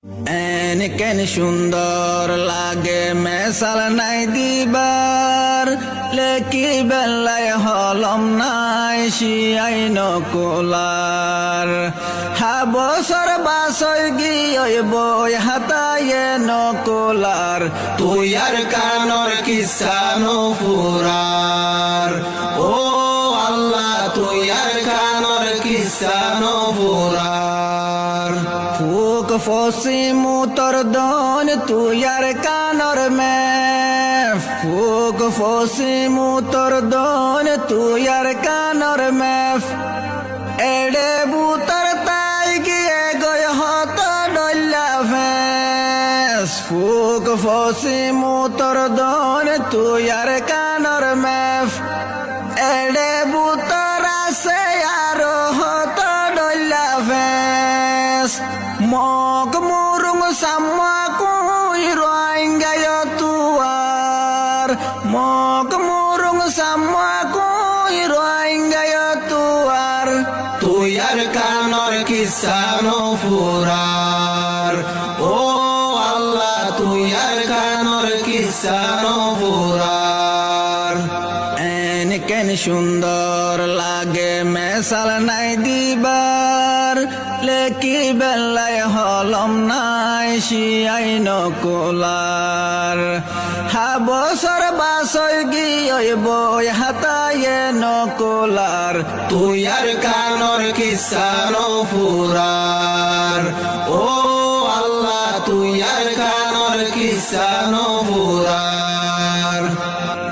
কেন সুন্দর লাগে মেসাল নাই দিবার, লেকি বেলায় হলম নাই শিয়াই নকুলার। বছর বাসই গিয়ে বই হাতায়ে নকুলার, তুই আর কানর কিসানো ফুরার। ও আল্লাহ তুই আর কানর কিসানো ফুরার। ফুক ফসি মুতর দন তুই আর কানর মে, ফুক ফসি মুতর দন তুই আর কানর মে। এড়ে বুতর তাই গিয়ে গয় হত ডল্লা ফেস, ফুক ফসি মুতর দন তুই আর কানর মে। এড়ে বুতর আছে আর হত ডল্লা ফেস, মগ মুরুং সাম্মা কুই রোহিঙ্গায় তুয়ার, মগ মুরুং সাম্মা কুই রোহিঙ্গায় তুয়ার। তুই আর কানর কিসানো ফুরার। ও আল্লাহ তুই আর কানর কিসানো ফুরার। কেন সুন্দর লাগে মেসাল নাই দিবার, লেকি বেলায় হলম নাই শিয়াই নকুলার। বছর বাসই গিয়ে বই হাতায়ে নকুলার, তুই আর কানর কিসানো ফুরার। ও আল্লাহ তুই আর কানর কিসানো ফুরার।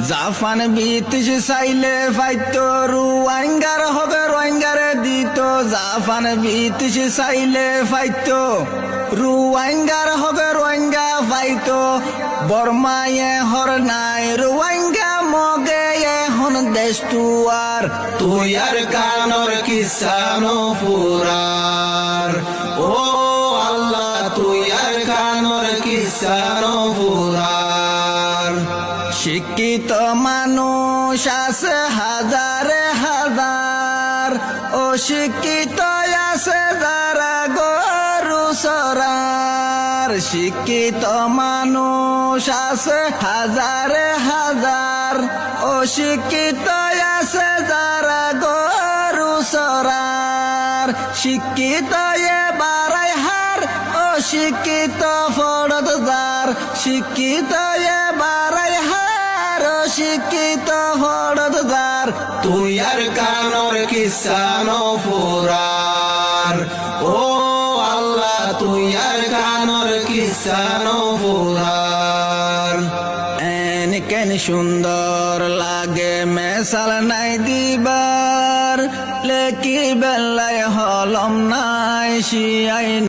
জাফান বিতিস চাইলে ফাইতো রুয়াঙ্গার হবে রোহিঙ্গারে দিত, জাফান বিতিস চাইলে ফাইতো রুয়াঙ্গার হবে রোহিঙ্গা ফাইতো। বর্মায়ে হর নাই রোহিঙ্গা মগে এখন দেশ তুয়ার, তুই আর কানর কিসানো ফুরার। ও আল্লাহ তুই আর কানর কিসানো ফুরার। শিক্ষিত মানুষ আছে হাজারে হাজার, অশিক্ষিত আছে যারা গরু চরার। শিক্ষিত মানুষ আছে হাজারে হাজার, অশিক্ষিত আছে যারা গরু চরার। শিক্ষিত এ বারাই হার, অশিক্ষিত ফরদ যার। শিক্ষিত এ বারাই হার, শিক্ষিত ফরদার। তুই আর কানর কিসানো ফুরার। ও আল্লাহ তুই আর কানর কিসানো ফুরার। কেন সুন্দর লাগে মেসাল নাই দিবার, লেকি বেলায় হলম নাই শিয়াই